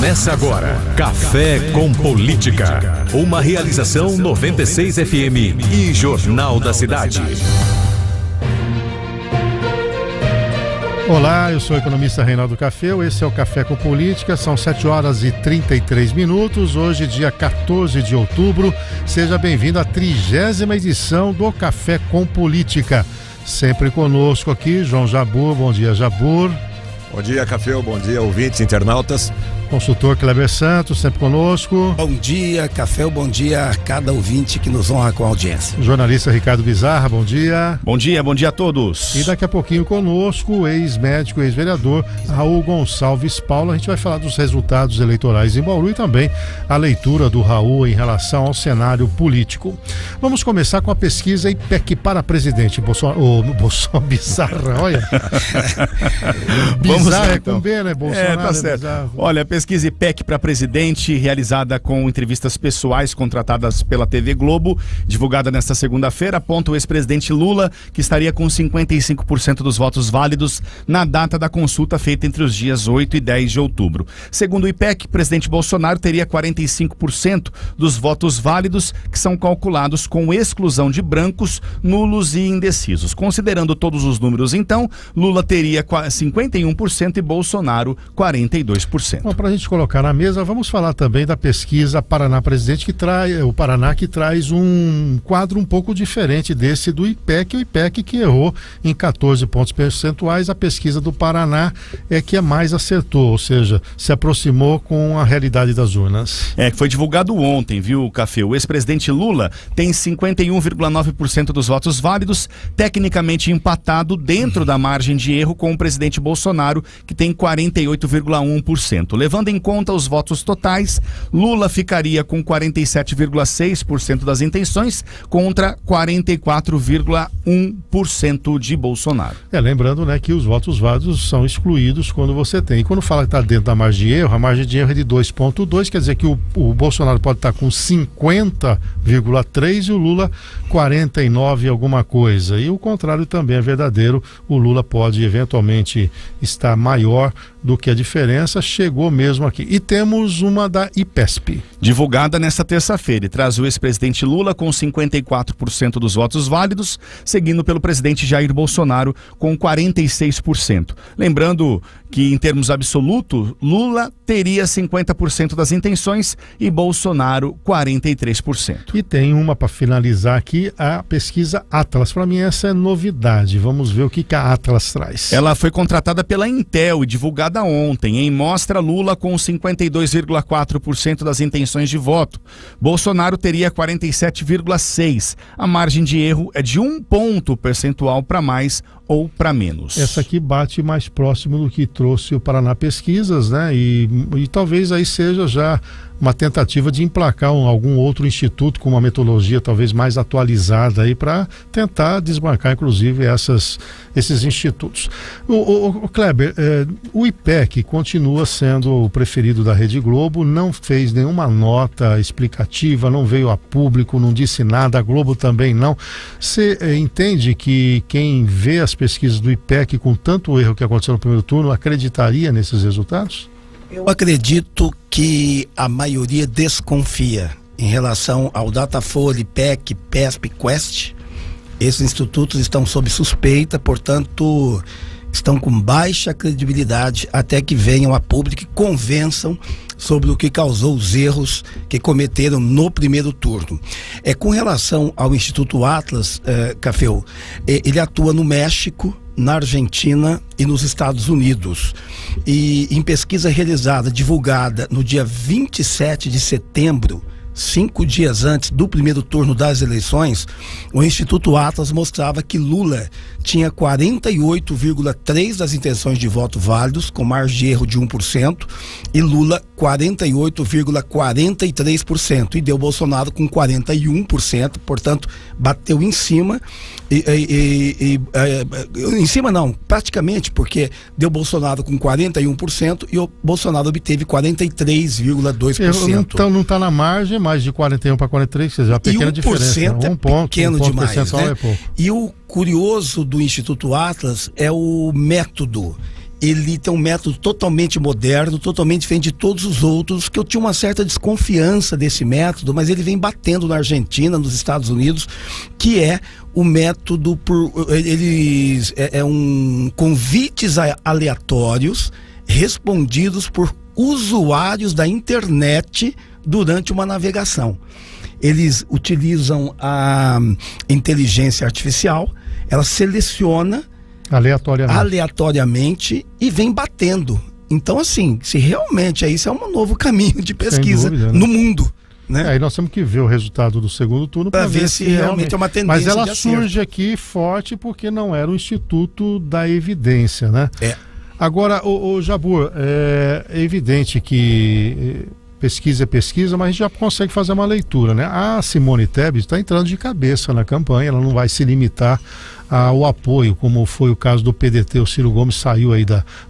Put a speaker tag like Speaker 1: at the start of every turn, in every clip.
Speaker 1: Começa agora, Café com Política. Uma realização 96 FM e Jornal da Cidade.
Speaker 2: Olá, eu sou o economista Reinaldo Café, esse é o Café com Política, são 7h33, hoje dia 14 de outubro, seja bem-vindo à 30ª edição do Café com Política. Sempre conosco aqui, João Jabur, bom dia Jabur.
Speaker 3: Bom dia, Café, bom dia, ouvintes, internautas.
Speaker 2: Consultor Kleber Santos, sempre conosco.
Speaker 4: Bom dia, Café, bom dia a cada ouvinte que nos honra com a audiência.
Speaker 2: Jornalista Ricardo Bizarra, bom dia.
Speaker 5: Bom dia a todos.
Speaker 2: E daqui a pouquinho conosco, o ex-médico, ex-vereador Raul Gonçalves Paulo. A gente vai falar dos resultados eleitorais em Bauru e também a leitura do Raul em relação ao cenário político. Vamos começar com a pesquisa IPEC para presidente. Bizarra, olha. Bizarra é com B, né? Bolsonaro
Speaker 5: tá certo.
Speaker 2: Bizarro.
Speaker 5: Olha, a pesquisa IPEC para presidente, realizada com entrevistas pessoais contratadas pela TV Globo, divulgada nesta segunda-feira, aponta o ex-presidente Lula, que estaria com 55% dos votos válidos na data da consulta feita entre os dias 8 e 10 de outubro. Segundo o IPEC, o presidente Bolsonaro teria 45% dos votos válidos, que são calculados com exclusão de brancos, nulos e indecisos. Considerando todos os números, então, Lula teria 51% e Bolsonaro 42%.
Speaker 2: Bom, para a gente colocar na mesa, vamos falar também da pesquisa Paraná Presidente, o Paraná que traz um quadro um pouco diferente desse do IPEC, o IPEC que errou em 14 pontos percentuais, a pesquisa do Paraná é que mais acertou, ou seja, se aproximou com a realidade das urnas.
Speaker 5: Que foi divulgado ontem, viu, Café? O ex-presidente Lula tem 51,9% dos votos válidos, tecnicamente empatado dentro da margem de erro com o presidente Bolsonaro, que tem 48,1%. Levando em conta os votos totais, Lula ficaria com 47,6% das intenções contra 44,1% de Bolsonaro.
Speaker 2: Lembrando, né, que os votos válidos são excluídos quando você tem. E quando fala que está dentro da margem de erro, a margem de erro é de 2,2, quer dizer que o Bolsonaro pode estar com 50,3 e o Lula 49 alguma coisa. E o contrário também é verdadeiro, o Lula pode eventualmente estar maior do que a diferença, chegou mesmo aqui. E temos uma da IPESP.
Speaker 5: Divulgada nesta terça-feira, e traz o ex-presidente Lula com 54% dos votos válidos, seguindo pelo presidente Jair Bolsonaro com 46%. Lembrando que, em termos absolutos, Lula teria 50% das intenções e Bolsonaro 43%.
Speaker 2: E tem uma para finalizar aqui, a pesquisa Atlas. Para mim essa é novidade. Vamos ver o que a Atlas traz.
Speaker 5: Ela foi contratada pela Intel e divulgada ontem. Em mostra, Lula com 52,4% das intenções de voto. Bolsonaro teria 47,6%. A margem de erro é de 1 ponto percentual para mais ou para menos.
Speaker 2: Essa aqui bate mais próximo do que trouxe o Paraná Pesquisas, né? E talvez aí seja já uma tentativa de emplacar algum outro instituto com uma metodologia talvez mais atualizada aí para tentar desbancar inclusive esses institutos. O Kleber, o IPEC continua sendo o preferido da Rede Globo, não fez nenhuma nota explicativa, não veio a público, não disse nada, a Globo também não. Você entende que quem vê as pesquisas do IPEC com tanto erro que aconteceu no primeiro turno acreditaria nesses resultados?
Speaker 4: Eu acredito que a maioria desconfia em relação ao Datafolha, IPEC, PESP, Quest. Esses institutos estão sob suspeita, portanto, estão com baixa credibilidade até que venham a público e convençam sobre o que causou os erros que cometeram no primeiro turno. Com relação ao Instituto Atlas, Cafeu, ele atua no México, na Argentina e nos Estados Unidos. E em pesquisa realizada, divulgada no dia 27 de setembro, 5 dias antes do primeiro turno das eleições, o Instituto Atlas mostrava que Lula tinha 48,3% das intenções de voto válidos, com margem de erro de 1%, e Lula 48,43%, e deu Bolsonaro com 41%, portanto, bateu em cima, em cima não, praticamente, porque deu Bolsonaro com 41% e o Bolsonaro obteve 43,2%.
Speaker 2: Então não está na margem, mais de 41 para 43, ou seja, a pequena diferença.
Speaker 4: Um ponto pequeno demais, né?
Speaker 2: É pouco.
Speaker 4: E o curioso do Instituto Atlas é o método. ele tem um método totalmente moderno, totalmente diferente de todos os outros, que eu tinha uma certa desconfiança desse método, mas ele vem batendo na Argentina, nos Estados Unidos, que é o método convites aleatórios respondidos por usuários da internet durante uma navegação. Eles utilizam a inteligência artificial, ela seleciona aleatoriamente e vem batendo. Então, assim, se realmente isso é um novo caminho de pesquisa
Speaker 2: dúvida, né?
Speaker 4: No mundo. Né?
Speaker 2: Aí nós temos que ver o resultado do segundo turno
Speaker 4: para ver se realmente é uma tendência.
Speaker 2: Mas ela surge aqui forte porque não era o Instituto da Evidência, né? Agora, o Jabbour, é evidente que pesquisa é pesquisa, mas a gente já consegue fazer uma leitura, né? A Simone Tebet está entrando de cabeça na campanha, ela não vai se limitar ao apoio, como foi o caso do PDT. O Ciro Gomes saiu aí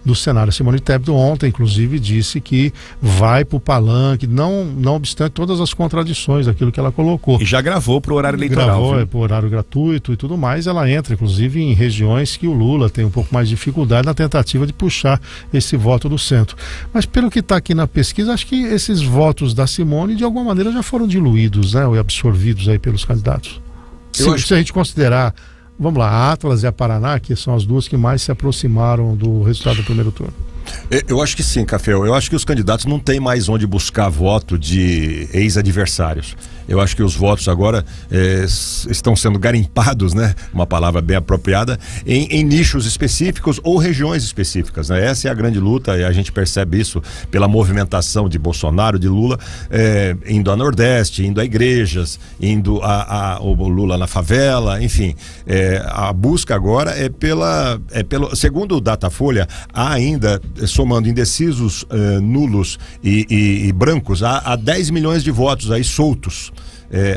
Speaker 2: do cenário. A Simone Tebet ontem, inclusive, disse que vai para o palanque, não obstante todas as contradições daquilo que ela colocou.
Speaker 5: E já gravou para o horário eleitoral.
Speaker 2: Gravou para o horário gratuito e tudo mais. Ela entra, inclusive, em regiões que o Lula tem um pouco mais de dificuldade na tentativa de puxar esse voto do centro. Mas pelo que está aqui na pesquisa, acho que esses votos da Simone, de alguma maneira, já foram diluídos, né? Ou absorvidos aí pelos candidatos. Se a gente considerar, vamos lá, a Atlas e a Paraná, que são as duas que mais se aproximaram do resultado do primeiro turno.
Speaker 3: Eu acho que sim, Caféu. Eu acho que os candidatos não têm mais onde buscar voto de ex-adversários. Eu acho que os votos agora estão sendo garimpados, né? Uma palavra bem apropriada, em nichos específicos ou regiões específicas, né? Essa é a grande luta e a gente percebe isso pela movimentação de Bolsonaro, de Lula, indo a Nordeste, indo a igrejas, indo o Lula na favela, enfim. A busca agora é pelo, segundo o Datafolha, há ainda, somando indecisos, nulos e brancos, há 10 milhões de votos aí soltos.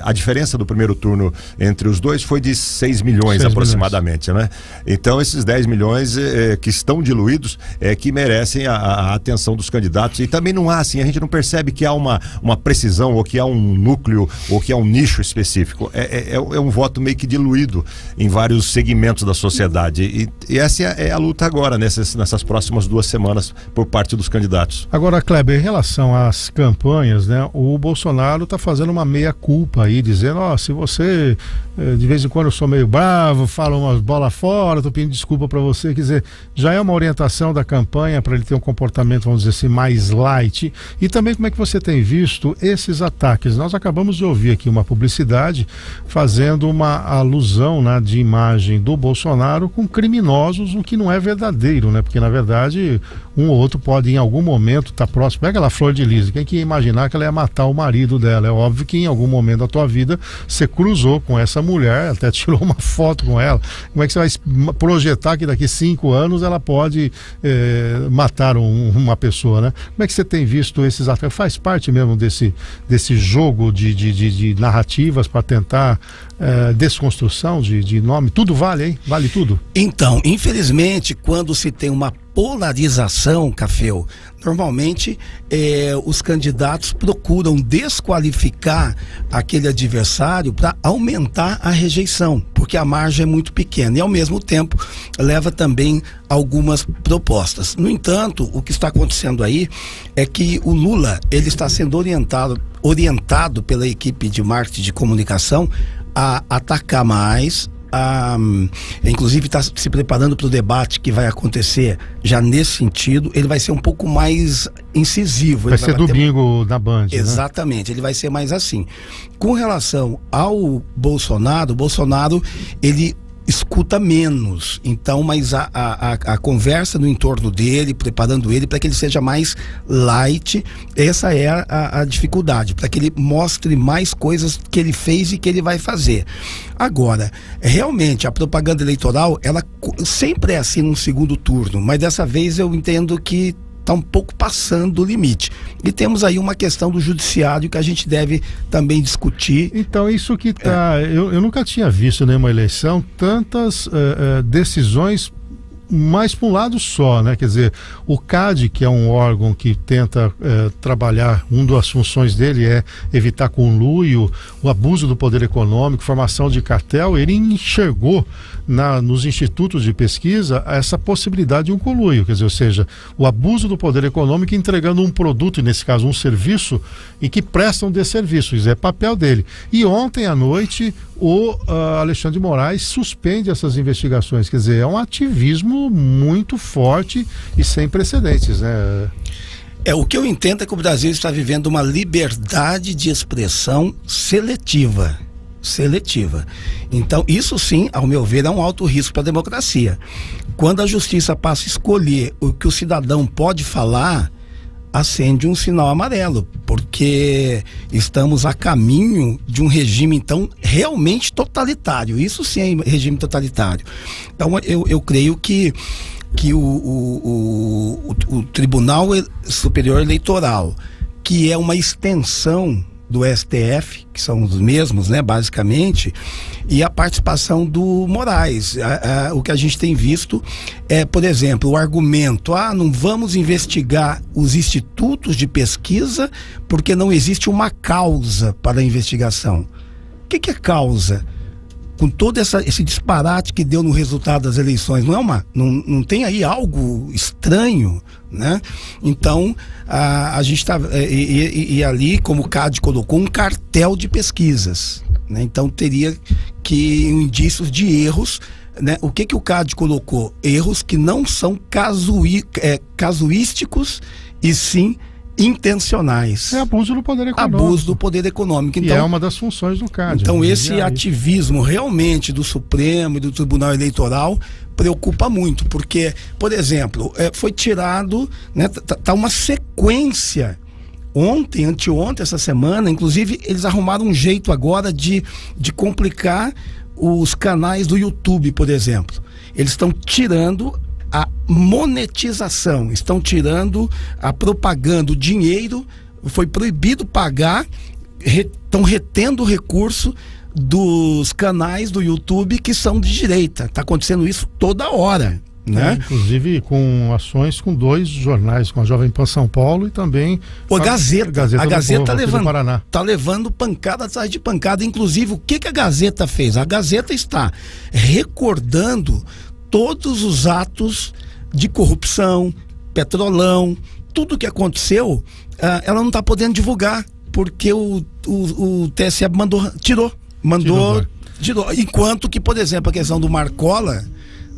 Speaker 3: A diferença do primeiro turno entre os dois foi de 6 milhões aproximadamente, né? Então esses 10 milhões que estão diluídos que merecem a atenção dos candidatos. E também não há, assim, a gente não percebe que há uma precisão, ou que há um núcleo, ou que há um nicho específico. É um voto meio que diluído em vários segmentos da sociedade. E essa é a luta agora, nessas próximas 2 semanas, por parte dos candidatos.
Speaker 2: Agora, Kleber, em relação às campanhas, né? O Bolsonaro está fazendo uma meia-culpa aí, dizendo, se você de vez em quando eu sou meio bravo, falo umas bolas fora, tô pedindo desculpa para você, quer dizer, já é uma orientação da campanha para ele ter um comportamento, vamos dizer assim, mais light. E também como é que você tem visto esses ataques? Nós acabamos de ouvir aqui uma publicidade fazendo uma alusão, né, de imagem do Bolsonaro com criminosos, o que não é verdadeiro, né? Porque na verdade um ou outro pode em algum momento estar próximo. Pega lá, Flor de Lis, quem que ia imaginar que ela ia matar o marido dela? É óbvio que em algum momento da tua vida você cruzou com essa mulher, até tirou uma foto com ela. Como é que você vai projetar que daqui 5 anos ela pode matar uma pessoa, né? Como é que você tem visto esses ataques? Faz parte mesmo desse jogo de narrativas para tentar desconstrução de nome? Tudo vale, hein? Vale tudo?
Speaker 4: Então, infelizmente, quando se tem uma polarização, Caféu, normalmente os candidatos procuram desqualificar aquele adversário para aumentar a rejeição, porque a margem é muito pequena e ao mesmo tempo leva também algumas propostas. No entanto, o que está acontecendo aí é que o Lula, ele está sendo orientado pela equipe de marketing de comunicação a atacar mais, inclusive está se preparando para o debate que vai acontecer já nesse sentido. Ele vai ser um pouco mais incisivo.
Speaker 2: Vai ser domingo na Band.
Speaker 4: Exatamente, né? Ele vai ser mais assim. Com relação ao Bolsonaro, ele escuta menos, então, mas a conversa no entorno dele, preparando ele para que ele seja mais light, essa é a dificuldade, para que ele mostre mais coisas que ele fez e que ele vai fazer. Agora, realmente, a propaganda eleitoral, ela sempre é assim num segundo turno, mas dessa vez eu entendo que está um pouco passando o limite. E temos aí uma questão do judiciário que a gente deve também discutir.
Speaker 2: Então, isso que está... Eu nunca tinha visto nenhuma eleição tantas decisões mais para um lado só, né? Quer dizer, o CAD, que é um órgão que tenta trabalhar, uma das funções dele é evitar conluio, o abuso do poder econômico, formação de cartel. Ele enxergou nos institutos de pesquisa essa possibilidade de um conluio, quer dizer, ou seja, o abuso do poder econômico entregando um produto, nesse caso um serviço, e que prestam de serviço, isso é papel dele. E ontem à noite o Alexandre de Moraes suspende essas investigações, quer dizer, é um ativismo muito forte e sem precedentes, né?
Speaker 4: O que eu entendo é que o Brasil está vivendo uma liberdade de expressão seletiva. Então, isso sim, ao meu ver, é um alto risco para a democracia. Quando a justiça passa a escolher o que o cidadão pode falar, acende um sinal amarelo, porque estamos a caminho de um regime, então, realmente totalitário. Isso sim é regime totalitário. Então, eu creio que o Tribunal Superior Eleitoral, que é uma extensão do STF, que são os mesmos, né, basicamente, e a participação do Moraes. O que a gente tem visto é, por exemplo, o argumento, não vamos investigar os institutos de pesquisa porque não existe uma causa para a investigação. O que é causa? Com todo esse disparate que deu no resultado das eleições, não tem aí algo estranho, né? Então, a gente está e ali, como o CAD colocou, um cartel de pesquisas, né? Então teria que indícios de erros, né? O que o CAD colocou? Erros que não são casuísticos e sim intencionais.
Speaker 2: É abuso do poder econômico.
Speaker 4: Abuso do poder econômico. Então,
Speaker 2: e é uma das funções do CAD.
Speaker 4: Então, esse ativismo realmente do Supremo e do Tribunal Eleitoral preocupa muito, porque, por exemplo, foi tirado, né, tá uma sequência. Ontem, anteontem, essa semana, inclusive, eles arrumaram um jeito agora de complicar os canais do YouTube, por exemplo. Eles estão tirando a monetização, estão tirando a propaganda, o dinheiro, foi proibido pagar, estão retendo o recurso dos canais do YouTube que são de direita. Está acontecendo isso toda hora, né?
Speaker 2: Inclusive com ações com 2 jornais, com a Jovem Pan São Paulo e também
Speaker 4: a Gazeta. A Gazeta
Speaker 2: está
Speaker 4: levando pancada atrás de pancada. Inclusive, o que a Gazeta fez? A Gazeta está recordando todos os atos de corrupção, Petrolão, tudo que aconteceu, ela não está podendo divulgar, porque o TSE tirou. Enquanto que, por exemplo, a questão do Marcola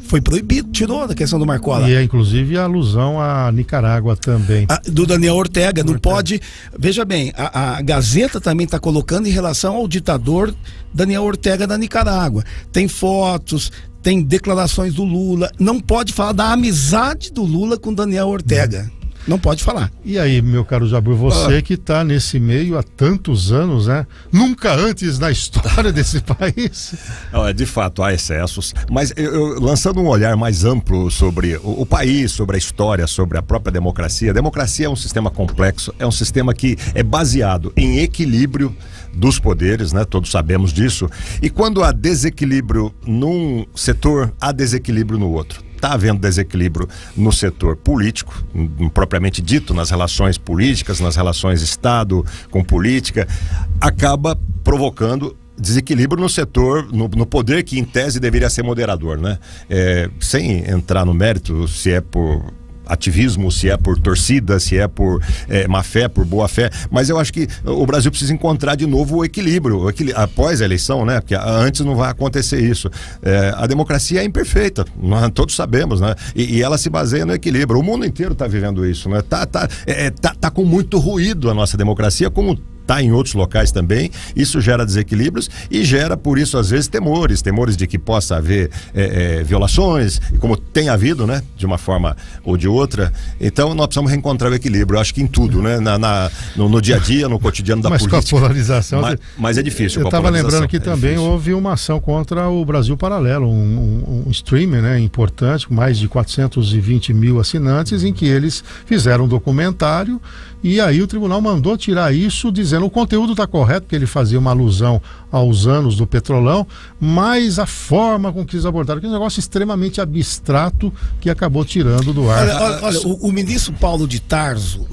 Speaker 4: foi proibido, tirou da questão do Marcola.
Speaker 2: E é inclusive a alusão à Nicarágua também.
Speaker 4: Do Daniel Ortega, não pode. Veja bem, a Gazeta também está colocando em relação ao ditador Daniel Ortega da Nicarágua. Tem fotos, tem declarações do Lula. Não pode falar da amizade do Lula com Daniel Ortega. Não pode falar.
Speaker 2: E aí, meu caro Jabur, você que está nesse meio há tantos anos, né? Nunca antes na história desse país.
Speaker 3: De fato, há excessos, mas eu lançando um olhar mais amplo sobre o país, sobre a história, sobre a própria democracia. A democracia é um sistema complexo, é um sistema que é baseado em equilíbrio dos poderes, né? Todos sabemos disso. E quando há desequilíbrio num setor, há desequilíbrio no outro. Está havendo desequilíbrio no setor político, propriamente dito, nas relações políticas, nas relações Estado com política, acaba provocando desequilíbrio no setor, no poder que em tese deveria ser moderador, né? Sem entrar no mérito se é por ativismo, se é por torcida, se é por má fé, por boa fé, mas eu acho que o Brasil precisa encontrar de novo o equilíbrio após a eleição, né? Porque antes não vai acontecer isso. A democracia é imperfeita, nós todos sabemos, né? E ela se baseia no equilíbrio. O mundo inteiro está vivendo isso, né? Tá com muito ruído a nossa democracia, como está em outros locais também. Isso gera desequilíbrios e gera, por isso, às vezes, temores de que possa haver violações, como tem havido, né? De uma forma ou de outra. Então, nós precisamos reencontrar o equilíbrio, eu acho que em tudo, né? No dia a dia, no cotidiano da política.
Speaker 2: Mas com a polarização...
Speaker 3: Mas é difícil.
Speaker 2: Eu estava lembrando que também houve uma ação contra o Brasil Paralelo, um streamer, né, importante, com mais de 420 mil assinantes, em que eles fizeram um documentário e aí o tribunal mandou tirar isso, dizendo dizendo, o conteúdo está correto, porque ele fazia uma alusão aos anos do Petrolão, mas a forma com que eles abordaram, que é um negócio extremamente abstrato que acabou tirando do ar.
Speaker 4: Olha, o ministro Paulo de Tarso,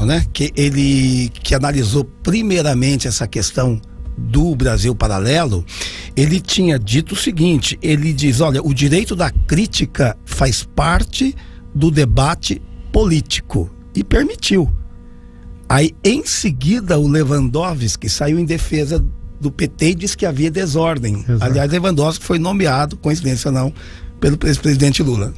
Speaker 4: né, que analisou primeiramente essa questão do Brasil Paralelo, ele tinha dito o seguinte, ele diz, olha, o direito da crítica faz parte do debate político, e permitiu. Aí, em seguida, o Lewandowski saiu em defesa do PT e disse que havia desordem. Exato. Aliás, Lewandowski foi nomeado, coincidência ou não, pelo ex-presidente Lula.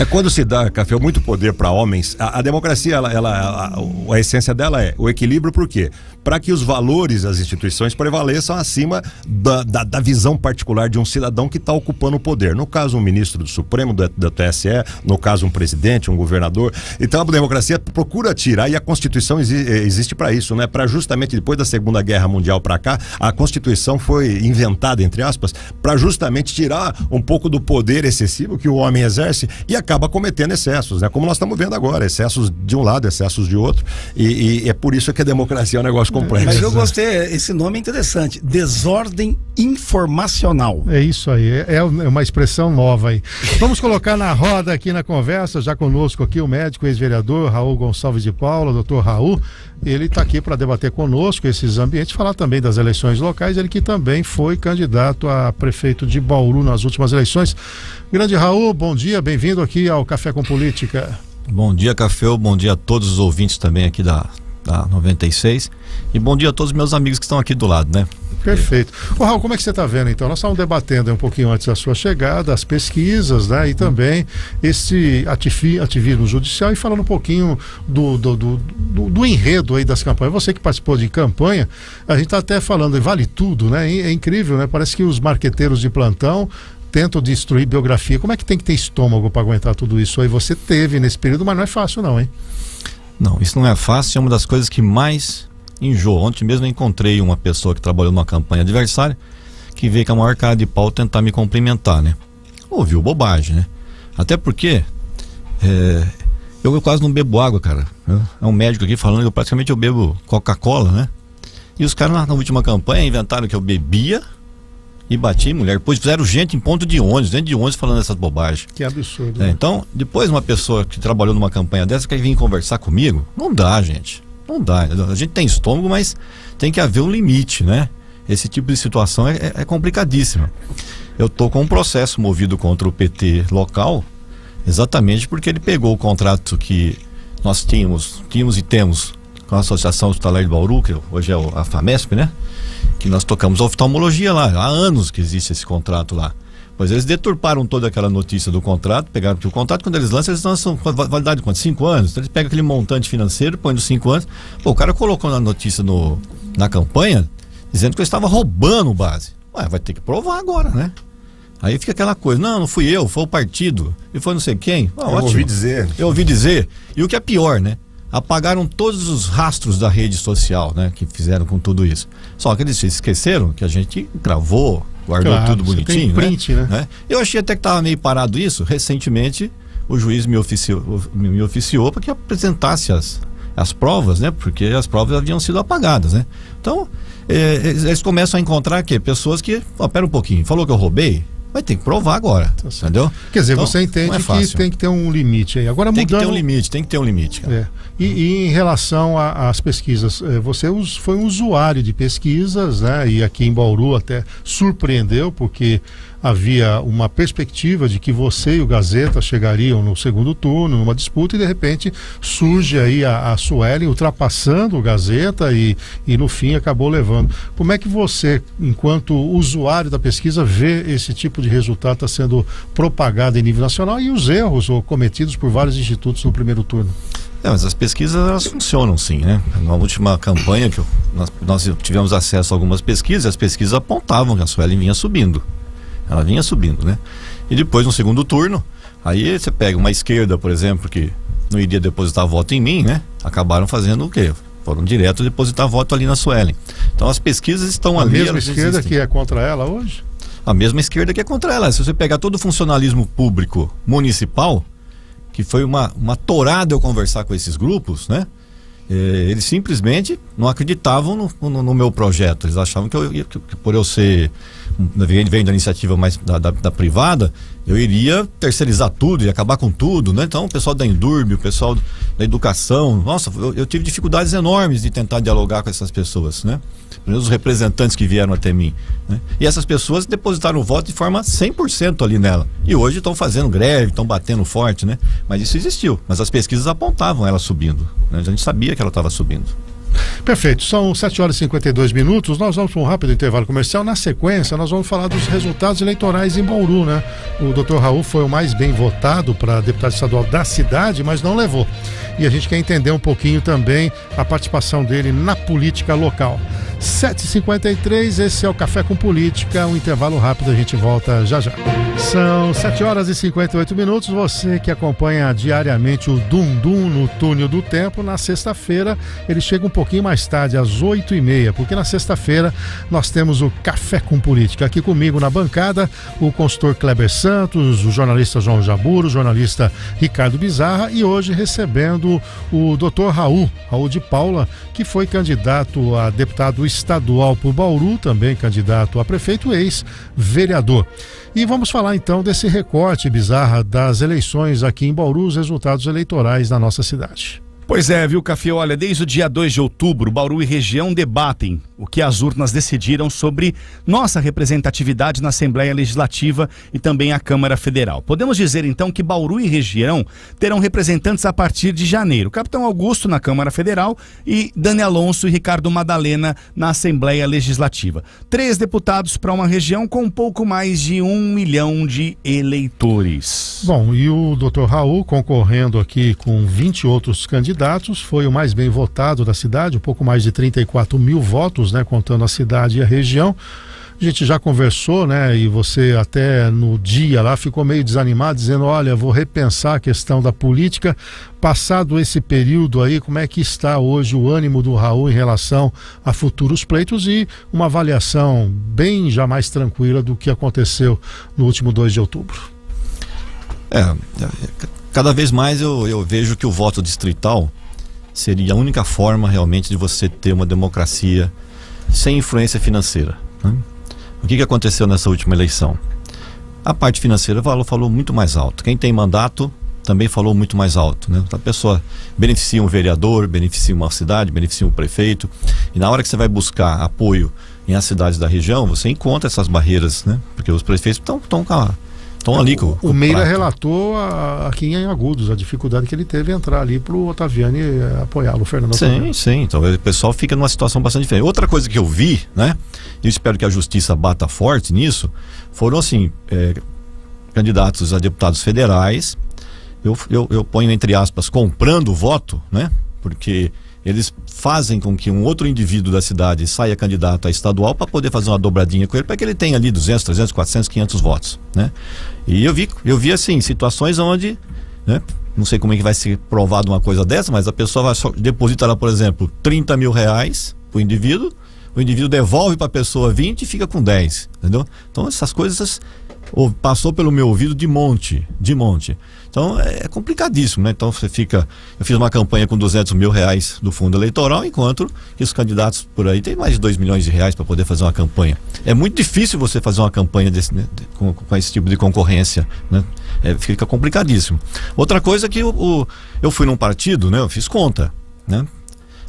Speaker 3: Quando se dá, Café, muito poder para homens, a democracia, a essência dela é o equilíbrio, por quê? Para que os valores das instituições prevaleçam acima da visão particular de um cidadão que está ocupando o poder. No caso, um ministro do Supremo, do TSE, no caso, um presidente, um governador. Então, a democracia procura tirar, e a Constituição existe para isso, né? Para justamente depois da Segunda Guerra Mundial para cá, a Constituição foi inventada, entre aspas, para justamente tirar um pouco do poder excessivo que o homem exerce e acaba cometendo excessos, né? Como nós estamos vendo agora, excessos de um lado, excessos de outro, e é por isso que a democracia é um negócio complexo.
Speaker 4: Mas eu gostei, esse nome é interessante, desordem informacional.
Speaker 2: É isso aí, é uma expressão nova aí. Vamos colocar na roda aqui na conversa, já conosco aqui o médico ex-vereador Raul Gonçalves de Paula, doutor Raul, ele está aqui para debater conosco esses ambientes, falar também das eleições locais, ele que também foi candidato a prefeito de Bauru nas últimas eleições. Grande Raul, bom dia, bem-vindo aqui ao Café com Política.
Speaker 6: Bom dia, Café, bom dia a todos os ouvintes também aqui da 96 e bom dia a todos os meus amigos que estão aqui do lado, né?
Speaker 2: Perfeito. Ô Raul, como é que você está vendo então? Nós estávamos debatendo um pouquinho antes da sua chegada, as pesquisas, né? E também esse ativismo judicial, e falando um pouquinho do enredo aí das campanhas. Você que participou de campanha, a gente está até falando, vale tudo, né? É incrível, né? Parece que os marqueteiros de plantão tentam destruir biografia. Como é que tem que ter estômago para aguentar tudo isso aí? Você teve nesse período, mas não é fácil não, hein?
Speaker 6: Não, isso não é fácil, é uma das coisas que mais enjoa. Ontem mesmo eu encontrei uma pessoa que trabalhou numa campanha adversária, que veio com a maior cara de pau tentar me cumprimentar, né? Ouviu bobagem, né? Até porque eu quase não bebo água, cara. É um médico aqui falando que praticamente eu bebo Coca-Cola, né? E os caras na última campanha inventaram que eu bebia e bati em mulher. Depois fizeram gente em ponto de ônibus, dentro de ônibus, falando essas bobagens.
Speaker 2: Que absurdo. Né?
Speaker 6: Então, depois uma pessoa que trabalhou numa campanha dessa quer vir conversar comigo, não dá, gente. Não dá. A gente tem estômago, mas tem que haver um limite, né? Esse tipo de situação é complicadíssima. Eu tô com um processo movido contra o PT local, exatamente porque ele pegou o contrato que nós tínhamos e temos com a Associação Hospitalar de Bauru, que hoje é a FAMESP, né? Que nós tocamos oftalmologia lá, há anos que existe esse contrato lá. Pois eles deturparam toda aquela notícia do contrato, pegaram o contrato, quando eles lançam com validade de quanto? 5 anos? Então eles pegam aquele montante financeiro, põem nos 5 anos. Pô, o cara colocou na notícia na campanha, dizendo que eu estava roubando base. Ué, vai ter que provar agora, né? Aí fica aquela coisa, não fui eu, foi o partido, e foi não sei quem.
Speaker 3: Eu ouvi dizer.
Speaker 6: Eu ouvi dizer. E o que é pior, né? Apagaram todos os rastros da rede social, né? Que fizeram com tudo isso. Só que eles esqueceram que a gente gravou, guardou tudo bonitinho,
Speaker 2: tem print, né?
Speaker 6: Eu achei até que estava meio parado isso. Recentemente, o juiz me oficiou para que apresentasse as provas, né? Porque as provas haviam sido apagadas, né? Então, eles começam a encontrar pessoas que, pera um pouquinho, falou que eu roubei? Vai ter que provar agora, entendeu?
Speaker 2: Quer dizer,
Speaker 6: então,
Speaker 2: você entende que tem que ter um limite aí. Agora,
Speaker 6: tem que ter um limite, cara.
Speaker 2: E em relação às pesquisas, você foi um usuário de pesquisas, né? E aqui em Bauru até surpreendeu, porque havia uma perspectiva de que você e o Gazeta chegariam no segundo turno, numa disputa, e de repente surge aí a Suelen ultrapassando o Gazeta e no fim acabou levando. Como é que você, enquanto usuário da pesquisa, vê esse tipo de resultado está sendo propagado em nível nacional e os erros cometidos por vários institutos no primeiro turno?
Speaker 6: Mas as pesquisas, elas funcionam sim, né? Na última campanha que nós tivemos acesso a algumas pesquisas, as pesquisas apontavam que a Suelen vinha subindo. Ela vinha subindo, né? E depois, no segundo turno, aí você pega uma esquerda, por exemplo, que não iria depositar voto em mim, né? Acabaram fazendo o quê? Foram direto depositar voto ali na Suelen. Então as pesquisas estão ali. A
Speaker 2: mesma esquerda que é contra ela hoje?
Speaker 6: A mesma esquerda que é contra ela. Se você pegar todo o funcionalismo público municipal, que foi uma tourada eu conversar com esses grupos, né? eles simplesmente não acreditavam no meu projeto. Eles achavam que por eu ser vem da iniciativa mais da privada, eu iria terceirizar tudo e acabar com tudo, né? Então o pessoal da Endurbe, o pessoal da educação, nossa, eu tive dificuldades enormes de tentar dialogar com essas pessoas, né? Os representantes que vieram até mim, né? E essas pessoas depositaram o voto de forma 100% ali nela, e hoje estão fazendo greve, estão batendo forte, né? Mas isso existiu, mas as pesquisas apontavam ela subindo, né? A gente sabia que ela estava subindo.
Speaker 2: Perfeito, são 7 horas e 52 minutos. Nós vamos para um rápido intervalo comercial. Na sequência, nós vamos falar dos resultados eleitorais em Bauru, né? O Dr. Raul foi o mais bem votado para deputado estadual da cidade, mas não levou. E a gente quer entender um pouquinho também a participação dele na política local. 7h53, esse é o Café com Política, um intervalo rápido, a gente volta já já. São 7 horas e 58 minutos, você que acompanha diariamente o Dum Dum no Túnel do Tempo, na sexta-feira ele chega um pouquinho mais tarde, às 8h30, porque na sexta-feira nós temos o Café com Política. Aqui comigo na bancada, o consultor Kleber Santos, o jornalista João Jaburo, o jornalista Ricardo Bizarra, e hoje recebendo o Dr. Raul de Paula, que foi candidato a deputado estadual por Bauru, também candidato a prefeito, ex-vereador. E vamos falar então desse recorte, Bizarra, das eleições aqui em Bauru, os resultados eleitorais na nossa cidade.
Speaker 5: Pois é, viu, Café? Olha, desde o dia 2 de outubro, Bauru e região debatem o que as urnas decidiram sobre nossa representatividade na Assembleia Legislativa e também a Câmara Federal. Podemos dizer, então, que Bauru e região terão representantes a partir de janeiro. Capitão Augusto na Câmara Federal e Dani Alonso e Ricardo Madalena na Assembleia Legislativa. 3 deputados para uma região com um pouco mais de 1 milhão de eleitores.
Speaker 2: Bom, e o Dr. Raul concorrendo aqui com 20 outros candidatos, foi o mais bem votado da cidade, um pouco mais de 34 mil votos, né, contando a cidade e a região. A gente já conversou, né, e você até no dia lá ficou meio desanimado, dizendo, olha, vou repensar a questão da política. Passado esse período aí, como é que está hoje o ânimo do Raul em relação a futuros pleitos e uma avaliação bem já mais tranquila do que aconteceu no último 2 de outubro?
Speaker 6: Cada vez mais eu vejo que o voto distrital seria a única forma realmente de você ter uma democracia sem influência financeira, né? O que aconteceu nessa última eleição? A parte financeira falou muito mais alto. Quem tem mandato também falou muito mais alto, né? A pessoa beneficia um vereador, beneficia uma cidade, beneficia um prefeito, e na hora que você vai buscar apoio em as cidades da região, você encontra essas barreiras, né? Porque os prefeitos estão ali com
Speaker 2: o Meira relatou aqui em Agudos a dificuldade que ele teve em entrar ali para o Otaviani apoiá-lo, o Fernando.
Speaker 6: Sim, então o pessoal fica numa situação bastante diferente. Outra coisa que eu vi, né, e eu espero que a justiça bata forte nisso, foram assim, candidatos a deputados federais, eu ponho entre aspas, comprando o voto, né, porque eles fazem com que um outro indivíduo da cidade saia candidato a estadual para poder fazer uma dobradinha com ele, para que ele tenha ali 200, 300, 400, 500 votos, né? E eu vi assim, situações onde, né, não sei como é que vai ser provado uma coisa dessa, mas a pessoa deposita lá, por exemplo, 30 mil reais pro indivíduo, o indivíduo devolve para a pessoa 20 e fica com 10, entendeu? Então essas coisas passou pelo meu ouvido de monte. Então é complicadíssimo, né? Então eu fiz uma campanha com 200 mil reais do fundo eleitoral, enquanto que os candidatos por aí têm mais de 2 milhões de reais para poder fazer uma campanha. É muito difícil você fazer uma campanha com esse tipo de concorrência, né? Fica complicadíssimo. Outra coisa que eu fui num partido, né? Eu fiz conta, né?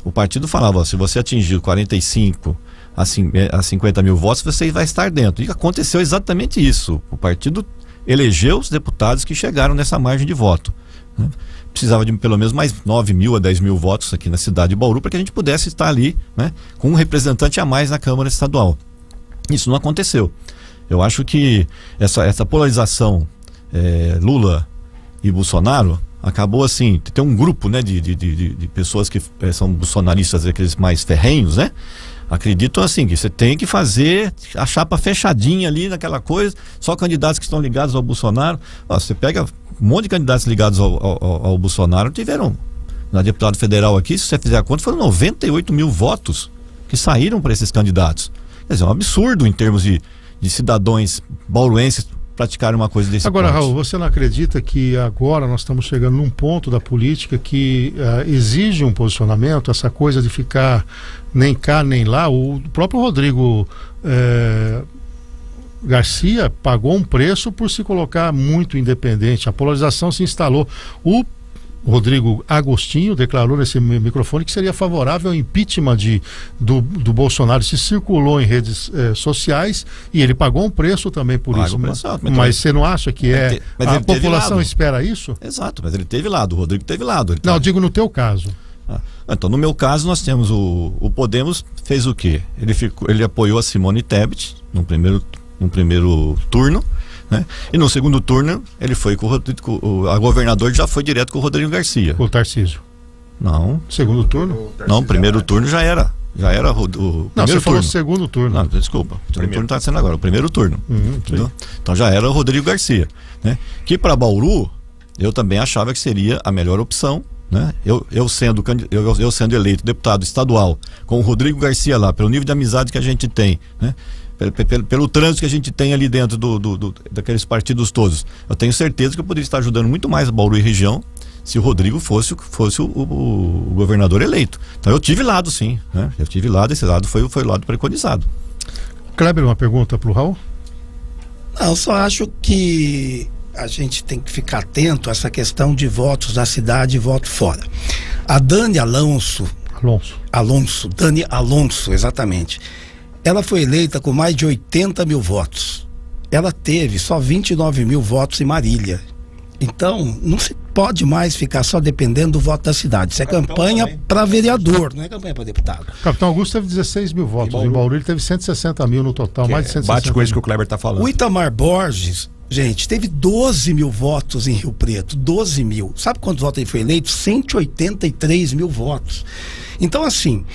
Speaker 6: O partido falava, se você atingir 45 a 50 mil votos, você vai estar dentro. E aconteceu exatamente isso. O partido elegeu os deputados que chegaram nessa margem de voto, né? Precisava de pelo menos mais 9 mil a 10 mil votos aqui na cidade de Bauru para que a gente pudesse estar ali, né, com um representante a mais na Câmara Estadual. Isso não aconteceu. Eu acho que essa polarização Lula e Bolsonaro acabou assim, tem um grupo, né, de pessoas que são bolsonaristas, aqueles mais ferrenhos, né? Acreditam assim, que você tem que fazer a chapa fechadinha ali naquela coisa, só candidatos que estão ligados ao Bolsonaro. Você pega um monte de candidatos ligados ao Bolsonaro, tiveram, na deputado federal aqui, se você fizer a conta, foram 98 mil votos que saíram para esses candidatos. Quer dizer, é um absurdo em termos de cidadãos bauruenses praticarem uma coisa desse
Speaker 2: Agora,
Speaker 6: porte.
Speaker 2: Raul, você não acredita que agora nós estamos chegando num ponto da política que exige um posicionamento, essa coisa de ficar nem cá nem lá? O próprio Rodrigo Garcia pagou um preço por se colocar muito independente, a polarização se instalou. O Rodrigo Agostinho declarou nesse microfone que seria favorável ao impeachment do Bolsonaro. Se circulou em redes sociais e ele pagou um preço também por isso. Mas você não acha que a população espera isso?
Speaker 6: Exato, mas ele teve lado, o Rodrigo teve lado.
Speaker 2: Não, digo no teu caso.
Speaker 6: Então, no meu caso, nós temos o Podemos fez o quê? Ele apoiou a Simone Tebet no primeiro turno, né? E no segundo turno ele foi com a governador já foi direto com o Rodrigo Garcia.
Speaker 2: O Tarcísio.
Speaker 6: Não.
Speaker 2: Segundo turno?
Speaker 6: Não, primeiro turno já era o
Speaker 2: não, você falou
Speaker 6: turno.
Speaker 2: segundo turno.
Speaker 6: Não, desculpa. O segundo turno está sendo agora, o primeiro turno. Então já era o Rodrigo Garcia, né? Que para Bauru eu também achava que seria a melhor opção, né? Eu sendo eleito deputado estadual com o Rodrigo Garcia lá, pelo nível de amizade que a gente tem, né? Pelo trânsito que a gente tem ali dentro daqueles partidos todos, eu tenho certeza que eu poderia estar ajudando muito mais a Bauru e região se o Rodrigo fosse o governador eleito. Então eu tive lado, sim, né? Eu tive lado, esse lado foi o lado preconizado.
Speaker 2: Kleber, uma pergunta para o Raul?
Speaker 4: Não, eu só acho que a gente tem que ficar atento a essa questão de votos na cidade e voto fora. A Dani Alonso, Dani Alonso, exatamente. Ela foi eleita com mais de 80 mil votos. Ela teve só 29 mil votos em Marília. Então, não se pode mais ficar só dependendo do voto da cidade. Isso é campanha para vereador, não é campanha para deputado.
Speaker 2: O Capitão Augusto teve 16 mil votos. Em Bauru ele teve 160 mil no total, mais de 160
Speaker 3: bate com isso que o Kleber está falando.
Speaker 4: O Itamar Borges, gente, teve 12 mil votos em Rio Preto. 12 mil. Sabe quantos votos ele foi eleito? 183 mil votos. Então, assim,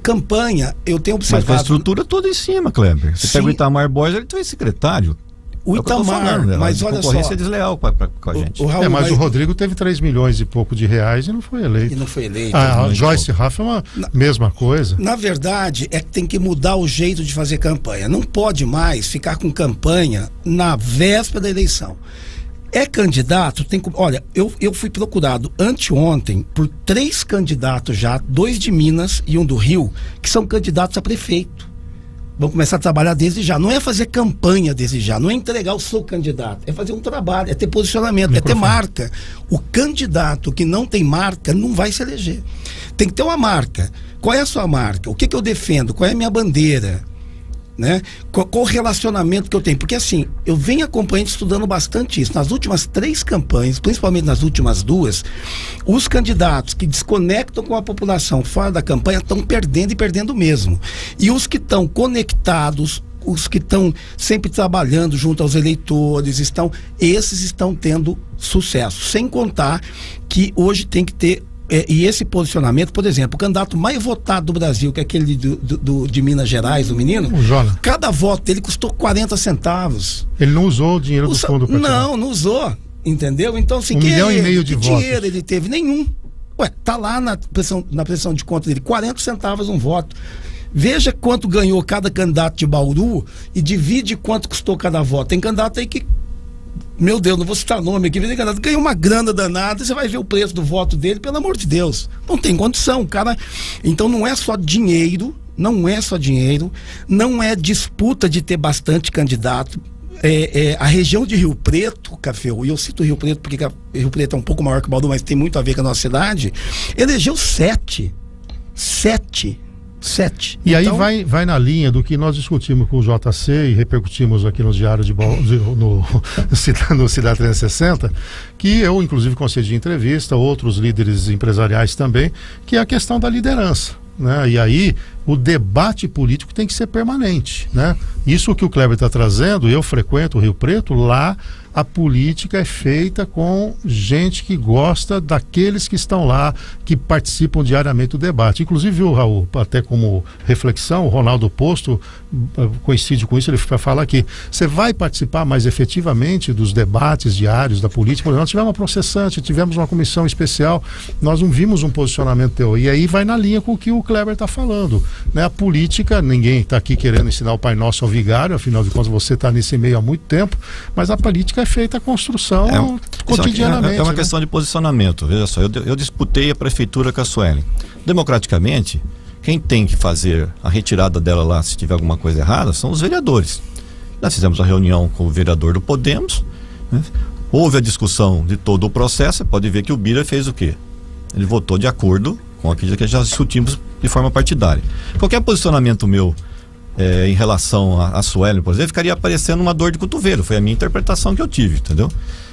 Speaker 4: campanha, eu tenho observado...
Speaker 6: Mas com a estrutura toda em cima, Kleber. Você pega o Itamar Borges, ele foi secretário.
Speaker 4: O Itamar, mas olha só... A
Speaker 6: concorrência é desleal com a gente.
Speaker 4: Raul,
Speaker 2: mas o Rodrigo teve 3 milhões e pouco de reais e não foi eleito.
Speaker 4: E não foi eleito.
Speaker 2: A Joyce Rafa é uma mesma coisa.
Speaker 4: Na verdade, é que tem que mudar o jeito de fazer campanha. Não pode mais ficar com campanha na véspera da eleição. É candidato, tem que... Olha, eu fui procurado anteontem por 3 candidatos já, 2 de Minas e um do Rio, que são candidatos a prefeito. Vão começar a trabalhar desde já. Não é fazer campanha desde já, não é entregar o seu candidato, é fazer um trabalho, é ter posicionamento, é ter marca. O candidato que não tem marca não vai se eleger. Tem que ter uma marca. Qual é a sua marca? O que eu defendo? Qual é a minha bandeira? Né? Qual o relacionamento que eu tenho? Porque assim, eu venho acompanhando, estudando bastante isso. Nas últimas 3 campanhas, principalmente nas últimas 2, os candidatos que desconectam com a população fora da campanha estão perdendo e perdendo mesmo. E os que estão conectados, os que estão sempre trabalhando junto aos eleitores, esses estão tendo sucesso. Sem contar que hoje tem que ter e esse posicionamento, por exemplo, o candidato mais votado do Brasil, que é aquele de Minas Gerais, o menino, cada voto dele custou 40 centavos.
Speaker 2: Ele não usou o dinheiro do fundo partidário.
Speaker 4: Não usou, entendeu? Então, assim,
Speaker 2: 1,5 milhão de votos.
Speaker 4: Dinheiro ele teve? Nenhum. Tá lá na pressão de conta dele, 40 centavos um voto. Veja quanto ganhou cada candidato de Bauru e divide quanto custou cada voto. Tem candidato aí que, meu Deus, não vou citar nome aqui, ganha uma grana danada, você vai ver o preço do voto dele, pelo amor de Deus, não tem condição, cara. Então não é só dinheiro, não é disputa de ter bastante candidato. A região de Rio Preto, Cafeu, e eu cito Rio Preto porque Rio Preto é um pouco maior que Bauru, mas tem muito a ver com a nossa cidade, elegeu 7.
Speaker 2: E aí vai na linha do que nós discutimos com o JC e repercutimos aqui no Diário no Cidade 360, que eu inclusive concedi entrevista, outros líderes empresariais também, que é a questão da liderança, né? E aí o debate político tem que ser permanente, né? Isso que o Kleber está trazendo, eu frequento o Rio Preto, lá a política é feita com gente que gosta daqueles que estão lá, que participam diariamente do debate. Inclusive, viu, Raul, até como reflexão, o Ronaldo Posto coincide com isso, ele fala aqui, você vai participar mais efetivamente dos debates diários da política. Por exemplo, nós tivemos uma processante, tivemos uma comissão especial, nós não vimos um posicionamento teu, e aí vai na linha com o que o Kleber está falando, né? A política, ninguém está aqui querendo ensinar o Pai Nosso ao vigário, afinal de contas você está nesse meio há muito tempo, mas a política é feita a construção cotidianamente.
Speaker 6: É uma questão de posicionamento. Veja só, eu disputei a prefeitura com a Suelen. Democraticamente, quem tem que fazer a retirada dela lá, se tiver alguma coisa errada, são os vereadores. Nós fizemos uma reunião com o vereador do Podemos, né? Houve a discussão de todo o processo. Você pode ver que o Bira fez o quê? Ele votou de acordo com aquilo que já discutimos de forma partidária. Qualquer posicionamento meu em relação a Suelen, por exemplo, ficaria parecendo uma dor de cotovelo. Foi a minha interpretação que eu tive, entendeu?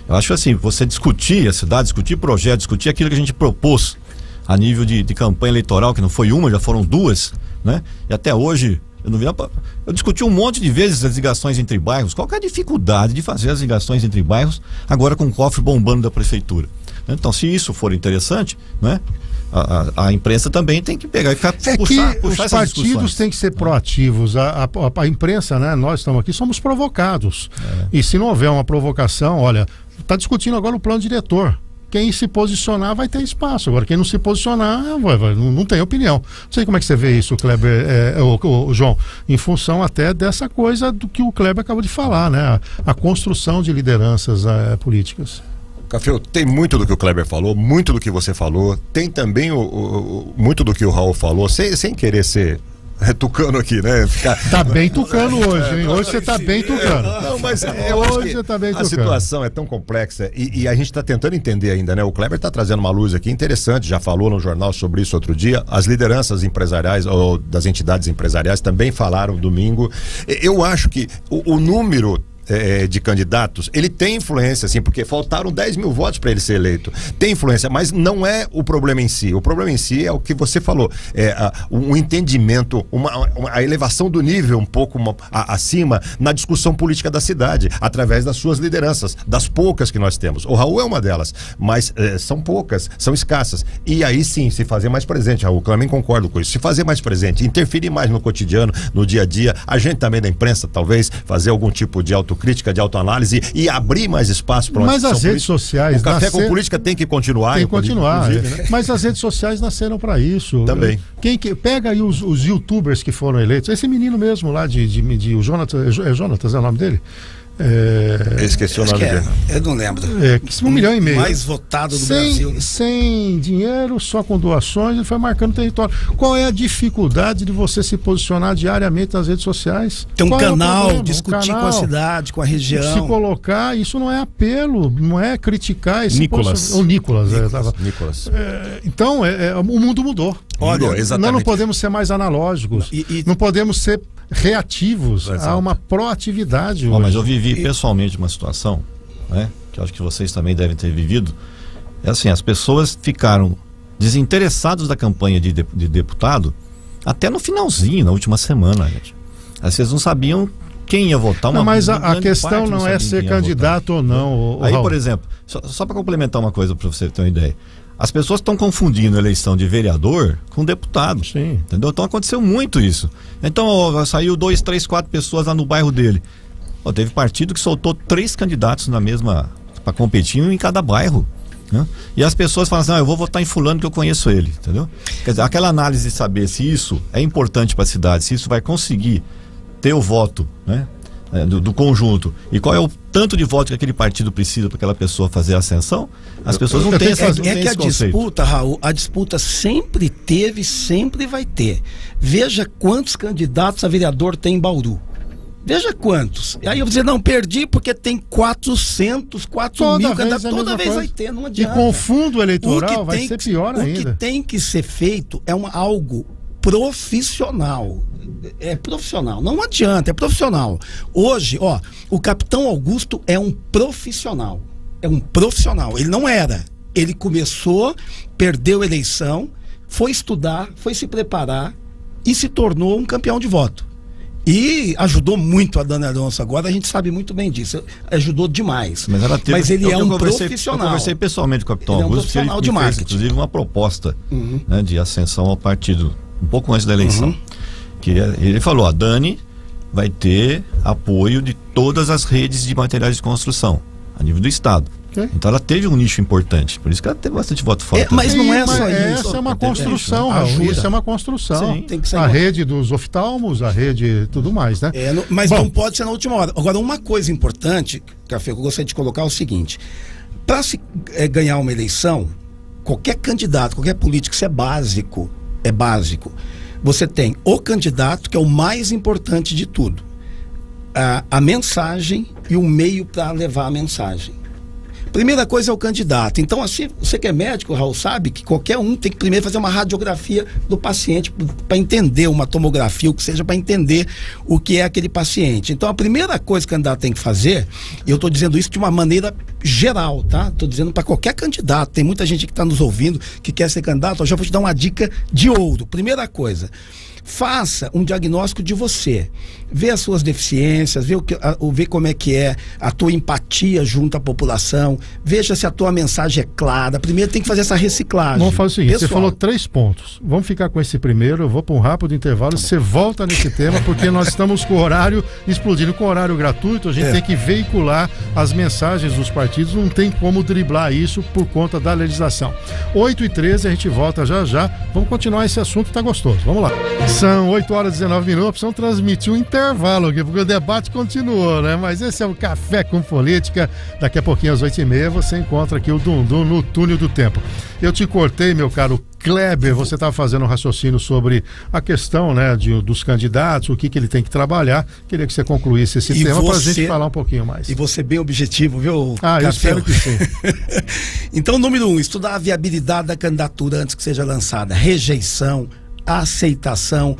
Speaker 6: Eu acho assim, você discutir a cidade, discutir projeto, discutir aquilo que a gente propôs a nível de campanha eleitoral, que não foi uma, já foram duas, né? E até hoje, eu discuti um monte de vezes as ligações entre bairros. Qual que é a dificuldade de fazer as ligações entre bairros agora com o cofre bombando da prefeitura? Então, se isso for interessante, né? A imprensa também tem que pegar e ficar puxar
Speaker 2: os partidos têm que ser proativos. A imprensa, né? Nós estamos aqui, somos provocados. E se não houver uma provocação, olha, está discutindo agora o plano diretor. Quem se posicionar vai ter espaço. Agora, quem não se posicionar, não tem opinião. Não sei como é que você vê isso, Kleber, o João, em função até dessa coisa do que o Kleber acabou de falar, né? A construção de lideranças políticas.
Speaker 3: Café, tem muito do que o Kleber falou, muito do que você falou, tem também muito do que o Raul falou, sem querer ser tucano aqui, né?
Speaker 2: Tá bem tucano hoje, hein? Hoje você tá bem tucano.
Speaker 3: Não, mas eu acho que
Speaker 2: tá bem
Speaker 3: a situação é tão complexa e a gente está tentando entender ainda, né? O Kleber está trazendo uma luz aqui interessante, já falou no jornal sobre isso outro dia, as lideranças empresariais ou das entidades empresariais também falaram domingo. Eu acho que o número de candidatos, ele tem influência, assim, porque faltaram 10 mil votos para ele ser eleito. Tem influência, mas não é o problema em si. O problema em si é o que você falou, um entendimento, a elevação do nível um pouco acima na discussão política da cidade, através das suas lideranças, das poucas que nós temos. O Raul é uma delas, mas são poucas, são escassas. E aí sim, se fazer mais presente, Raul, eu também concordo com isso, se fazer mais presente, interferir mais no cotidiano, no dia a dia, a gente também da imprensa, talvez, fazer algum tipo de autocrítica, de autoanálise e abrir mais espaço para uma
Speaker 2: discussão política. Mas as redes sociais...
Speaker 3: O Café com Política tem que continuar.
Speaker 2: Tem que continuar, né? Mas as redes sociais nasceram para isso.
Speaker 3: Também.
Speaker 2: Pega aí os youtubers que foram eleitos, esse menino mesmo lá o Jonatas, Jonatas é o nome dele?
Speaker 3: Esqueci o nome dele.
Speaker 4: Eu não lembro.
Speaker 2: 1,5 milhão.
Speaker 4: Mais votado do Brasil.
Speaker 2: Sem dinheiro, só com doações, ele foi marcando território. Qual é a dificuldade de você se posicionar diariamente nas redes sociais?
Speaker 4: Tem um canal, discutir com a cidade, com a região.
Speaker 2: Se colocar, isso não é apelo, não é criticar esse
Speaker 5: Nicolas.
Speaker 2: O Nicolas.
Speaker 3: Nicolas.
Speaker 2: Então, o mundo mudou.
Speaker 3: Olha, exatamente.
Speaker 2: Nós não podemos ser mais analógicos. Não podemos ser reativos.
Speaker 3: Exato.
Speaker 2: A uma proatividade hoje.
Speaker 6: Mas eu vivi pessoalmente uma situação, né, que eu acho que vocês também devem ter vivido. É assim, as pessoas ficaram desinteressadas da campanha de deputado até no finalzinho, na última semana, gente. Vocês não sabiam quem ia votar.
Speaker 2: Mas a questão não é ser candidato ou não.
Speaker 6: Aí, por exemplo, só para complementar uma coisa para você ter uma ideia. As pessoas estão confundindo a eleição de vereador com deputado.
Speaker 2: Sim.
Speaker 6: Entendeu? Então aconteceu muito isso. Então saiu 2, 3, 4 pessoas lá no bairro dele. Teve partido que soltou 3 candidatos para competir em cada bairro. Né? E as pessoas falam assim, eu vou votar em fulano que eu conheço ele. Entendeu? Quer dizer, aquela análise de saber se isso é importante para a cidade, se isso vai conseguir ter o voto, né? Do conjunto, e qual é o tanto de voto que aquele partido precisa para aquela pessoa fazer a ascensão, as pessoas não têm esse conceito.
Speaker 4: É que a disputa, Raul, a disputa sempre teve, sempre vai ter. Veja quantos candidatos a vereador tem em Bauru. Veja quantos. E aí eu vou dizer, não, perdi porque tem 400, 4 mil candidatos. Toda vez vai ter, não adianta.
Speaker 2: E com fundo eleitoral vai ser pior ainda.
Speaker 4: O que tem que ser feito é algo profissional. É profissional, não adianta, é profissional. Hoje, o Capitão Augusto é um profissional. É um profissional. Ele não era. Ele começou, perdeu a eleição, foi estudar, foi se preparar e se tornou um campeão de voto. E ajudou muito a Dani Alonso agora, a gente sabe muito bem disso. Ajudou demais.
Speaker 6: Mas ela teve,
Speaker 4: mas ele é um profissional.
Speaker 6: Eu conversei pessoalmente com o capitão
Speaker 4: Ele é um
Speaker 6: Augusto,
Speaker 4: profissional
Speaker 6: ele
Speaker 4: de
Speaker 6: me fez,
Speaker 4: marketing.
Speaker 6: inclusive, uma proposta né, de ascensão ao partido, um pouco antes da eleição. Que ele falou, a Dani vai ter apoio de todas as redes de materiais de construção, a nível do Estado. Então ela teve um nicho importante, por isso que ela teve bastante voto fora.
Speaker 4: Mas não é só isso.
Speaker 2: Essa é uma construção, Raul. Isso é uma construção.
Speaker 6: Sim.
Speaker 4: Tem que
Speaker 2: a rede dos oftalmos, a rede tudo mais, né?
Speaker 4: Mas bom, não pode ser na última hora. Agora, uma coisa importante, Café, que eu gostaria de colocar é o seguinte: para se ganhar uma eleição, qualquer candidato, qualquer político, isso é básico. É básico. Você tem o candidato, que é o mais importante de tudo. A mensagem e o meio para levar a mensagem. Primeira coisa é o candidato. Então, assim, você que é médico, Raul, sabe que qualquer um tem que primeiro fazer uma radiografia do paciente para entender, uma tomografia, o que seja, para entender o que é aquele paciente. Então, a primeira coisa que o candidato tem que fazer, e eu estou dizendo isso de uma maneira geral, tá? Estou dizendo para qualquer candidato. Tem muita gente que está nos ouvindo, que quer ser candidato. Eu já vou te dar uma dica de ouro. Primeira coisa, faça um diagnóstico de você. Vê as suas deficiências, vê como é que é a tua empatia junto à população, veja se a tua mensagem é clara. Primeiro tem que fazer essa reciclagem.
Speaker 2: Vamos fazer o seguinte,
Speaker 4: pessoal.
Speaker 2: Você falou 3 pontos. Vamos ficar com esse primeiro, eu vou para um rápido intervalo, você volta nesse tema, porque nós estamos com o horário explodindo, com o horário gratuito, a gente tem que veicular as mensagens dos partidos, não tem como driblar isso por conta da legislação. 8h13, a gente volta já. Vamos continuar esse assunto, tá gostoso. Vamos lá. São 8h19, precisamos transmitir um intervalo aqui, porque o debate continuou, né? Mas esse é o Café com Política. Daqui a pouquinho, às 8h30, você encontra aqui o Dundum no Túnel do Tempo. Eu te cortei, meu caro Kleber, você estava fazendo um raciocínio sobre a questão, né, dos candidatos, o que ele tem que trabalhar. Queria que você concluísse esse tema para a gente falar um pouquinho mais.
Speaker 4: E você bem objetivo, viu,
Speaker 2: eu espero que sim.
Speaker 4: Então, número 1, estudar a viabilidade da candidatura antes que seja lançada. Rejeição, aceitação,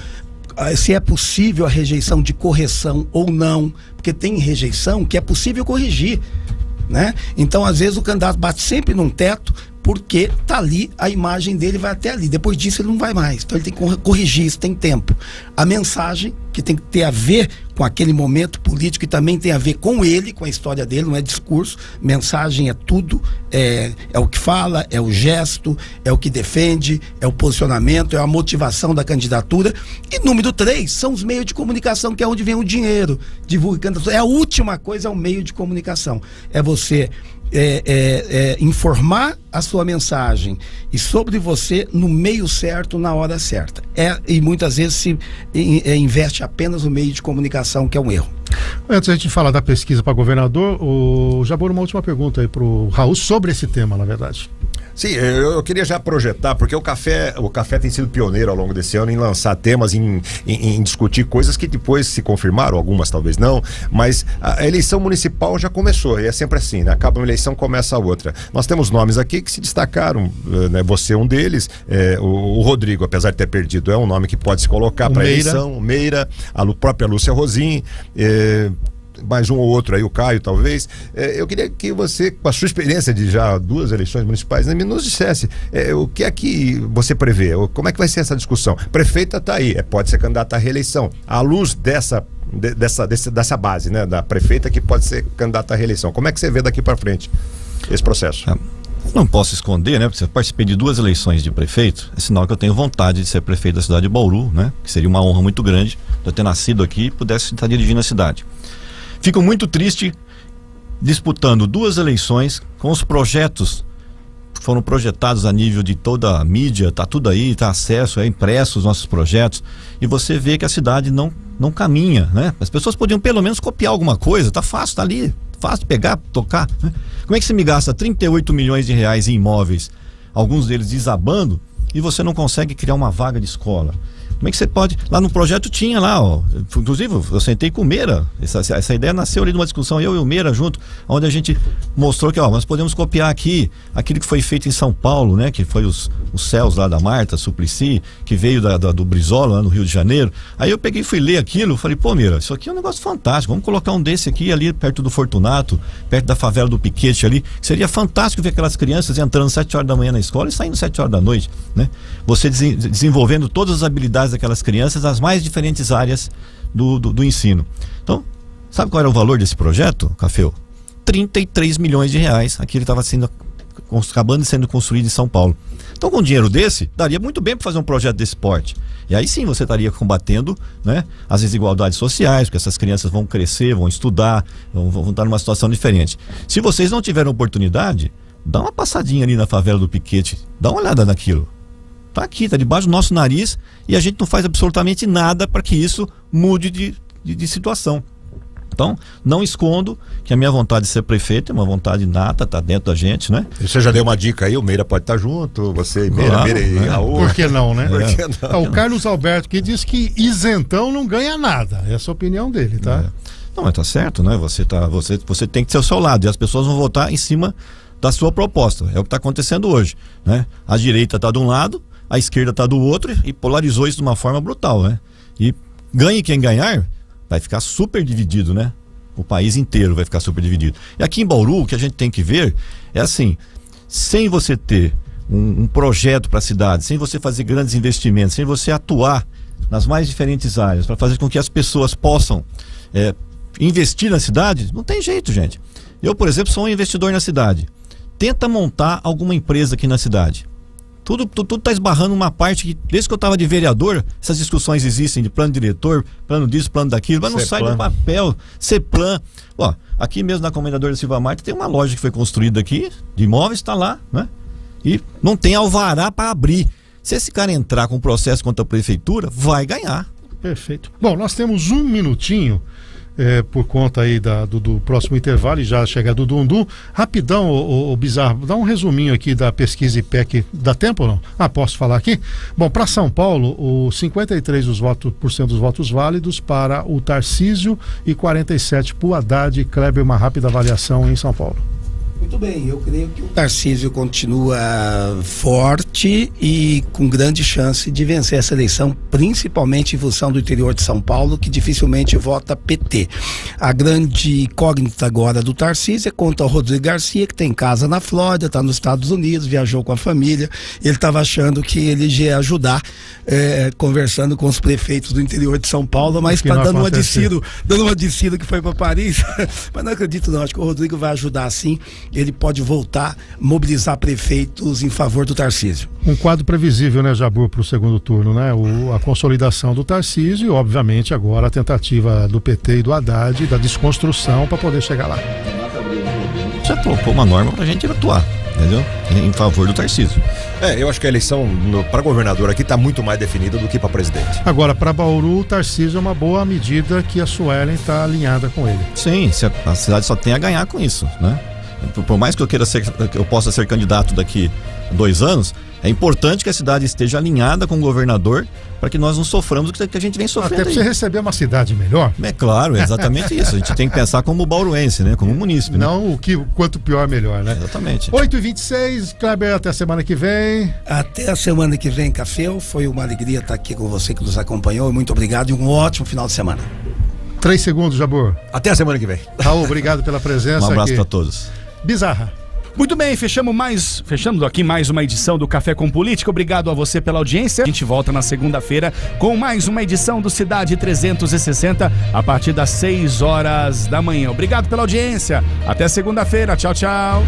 Speaker 4: se é possível a rejeição de correção ou não, porque tem rejeição que é possível corrigir, né? Então, às vezes, o candidato bate sempre num teto, porque tá ali, a imagem dele vai até ali, depois disso ele não vai mais, então ele tem que corrigir, isso tem tempo. A mensagem, que tem que ter a ver com aquele momento político e também tem a ver com ele, com a história dele, não é discurso, mensagem é tudo, é o que fala, é o gesto, é o que defende, é o posicionamento, é a motivação da candidatura. E número 3, são os meios de comunicação, que é onde vem o dinheiro, divulgando, a última coisa é o meio de comunicação, é você informar a sua mensagem e sobre você no meio certo, na hora certa. E muitas vezes se investe apenas no meio de comunicação, que é um erro.
Speaker 2: Antes da gente falar da pesquisa para governador, o Jabor, uma última pergunta aí para o Raul sobre esse tema, na verdade.
Speaker 3: Sim, eu queria já projetar, porque o café tem sido pioneiro ao longo desse ano em lançar temas, em discutir coisas que depois se confirmaram, algumas talvez não, mas a eleição municipal já começou, e é sempre assim, né? Acaba uma eleição, começa a outra. Nós temos nomes aqui que se destacaram, né? Você é um deles, o Rodrigo, apesar de ter perdido, é um nome que pode se colocar para a eleição, Meira, a própria Lúcia Rosim, mais um ou outro aí, o Caio talvez. Eu queria que você, com a sua experiência de já 2 eleições municipais, né, nos dissesse o que é que você prevê, como é que vai ser essa discussão. Prefeita está aí, pode ser candidata à reeleição, à luz dessa base, né, da prefeita que pode ser candidata à reeleição. Como é que você vê daqui para frente esse processo?
Speaker 6: Não posso esconder, né? Porque eu participei de 2 eleições de prefeito, é sinal que eu tenho vontade de ser prefeito da cidade de Bauru, né? Que seria uma honra muito grande de eu ter nascido aqui e pudesse estar dirigindo a cidade. Fico muito triste disputando 2 eleições com os projetos que foram projetados a nível de toda a mídia, tá tudo aí, tá acesso, impresso os nossos projetos, e você vê que a cidade não caminha, né? As pessoas podiam pelo menos copiar alguma coisa, tá fácil, tá ali, fácil de pegar, tocar, né? Como é que você me gasta 38 milhões de reais em imóveis, alguns deles desabando, e você não consegue criar uma vaga de escola? Como é que você pode... Lá no projeto tinha lá, ó, inclusive eu sentei com o Meira, essa ideia nasceu ali de uma discussão, eu e o Meira junto, onde a gente mostrou que, ó, nós podemos copiar aqui aquilo que foi feito em São Paulo, né, que foi os os céus lá da Marta Suplicy, que veio do Brizola, lá no Rio de Janeiro. Aí eu peguei e fui ler aquilo, falei, pô, Mira, isso aqui é um negócio fantástico, vamos colocar um desse aqui ali perto do Fortunato, perto da favela do Piquete ali. Seria fantástico ver aquelas crianças entrando 7 horas da manhã na escola e saindo 7 horas da noite, né? Você desenvolvendo todas as habilidades daquelas crianças nas mais diferentes áreas do ensino. Então, sabe qual era o valor desse projeto, Cafeu? 33 milhões de reais. Aquilo estava acabando de sendo construído em São Paulo. Então, com dinheiro desse, daria muito bem para fazer um projeto desse porte. E aí sim você estaria combatendo, né, as desigualdades sociais, porque essas crianças vão crescer, vão estudar, vão estar numa situação diferente. Se vocês não tiverem oportunidade, dá uma passadinha ali na favela do Piquete, dá uma olhada naquilo. Tá aqui, tá debaixo do nosso nariz e a gente não faz absolutamente nada para que isso mude de situação. Então, não escondo que a minha vontade de ser prefeito é uma vontade nata, tá dentro da gente, né?
Speaker 3: Você já deu uma dica aí, o Meira pode estar junto, você,
Speaker 6: Claro,
Speaker 3: Meira e Raul.
Speaker 2: Por que não, né?
Speaker 3: Por que não?
Speaker 2: O Carlos Alberto que diz que isentão não ganha nada. Essa é a opinião dele, tá?
Speaker 6: Não, mas tá certo, né? Você tem que ser o seu lado e as pessoas vão votar em cima da sua proposta. É o que está acontecendo hoje, né? A direita tá de um lado, a esquerda tá do outro e polarizou isso de uma forma brutal, né? E ganhe quem ganhar, vai ficar super dividido, né? O país inteiro vai ficar super dividido. E aqui em Bauru, o que a gente tem que ver é assim, sem você ter um projeto para a cidade, sem você fazer grandes investimentos, sem você atuar nas mais diferentes áreas para fazer com que as pessoas possam investir na cidade, não tem jeito, gente. Eu, por exemplo, sou um investidor na cidade. Tenta montar alguma empresa aqui na cidade. Tudo tá esbarrando uma parte que, desde que eu estava de vereador, essas discussões existem de plano diretor, plano disso, plano daquilo, mas não sai do papel, CEPLAN. Ó, aqui mesmo na Comendador da Silva Marta tem uma loja que foi construída aqui, de imóveis, está lá, né? E não tem alvará para abrir. Se esse cara entrar com processo contra a prefeitura, vai ganhar.
Speaker 2: Perfeito. Bom, nós temos um minutinho por conta aí do próximo intervalo e já chega do Dundum. Rapidão, o Bizarro, dá um resuminho aqui da pesquisa IPEC. Dá tempo ou não? Posso falar aqui? Bom, para São Paulo, 53% dos votos válidos para o Tarcísio e 47% para o Haddad. Kleber, uma rápida avaliação em São Paulo.
Speaker 4: Muito bem, eu creio que o Tarcísio continua forte e com grande chance de vencer essa eleição, principalmente em função do interior de São Paulo, que dificilmente vota PT. A grande incógnita agora do Tarcísio é quanto ao Rodrigo Garcia, que tem casa na Flórida, está nos Estados Unidos, viajou com a família. Ele estava achando que ele ia ajudar, conversando com os prefeitos do interior de São Paulo, mas está dando uma descida que foi para Paris. Mas não acredito não, acho que o Rodrigo vai ajudar sim. Ele pode voltar, mobilizar prefeitos em favor do Tarcísio.
Speaker 2: Um quadro previsível, né, Jabur, para o segundo turno, né? A consolidação do Tarcísio e, obviamente, agora a tentativa do PT e do Haddad da desconstrução para poder chegar lá.
Speaker 6: Já colocou uma norma para a gente atuar, entendeu? Em favor do Tarcísio.
Speaker 3: Eu acho que a eleição para governador aqui está muito mais definida do que para presidente.
Speaker 2: Agora, para Bauru, o Tarcísio é uma boa medida que a Suelen está alinhada com ele.
Speaker 6: Sim, a cidade só tem a ganhar com isso, né? Por mais que eu possa ser candidato daqui a 2 anos, é importante que a cidade esteja alinhada com o governador para que nós não soframos o que a gente vem sofrendo.
Speaker 2: Até para você receber uma cidade melhor.
Speaker 6: É claro, é exatamente isso. A gente tem que pensar como bauruense, né? Como munícipe.
Speaker 2: Não
Speaker 6: né?
Speaker 2: Quanto pior, melhor, né?
Speaker 6: Exatamente.
Speaker 2: 8h26, Kleber, até a semana que vem.
Speaker 4: Até a semana que vem, Café. Foi uma alegria estar aqui com você que nos acompanhou. Muito obrigado e um ótimo final de semana.
Speaker 2: 3 segundos, Jabur.
Speaker 3: Até a semana que vem.
Speaker 2: Raul, obrigado pela presença.
Speaker 6: Um abraço para todos.
Speaker 2: Bizarra.
Speaker 5: Muito bem, fechamos aqui mais uma edição do Café com Política. Obrigado a você pela audiência. A gente volta na segunda-feira com mais uma edição do Cidade 360 a partir das 6 horas da manhã. Obrigado pela audiência. Até segunda-feira. Tchau, tchau.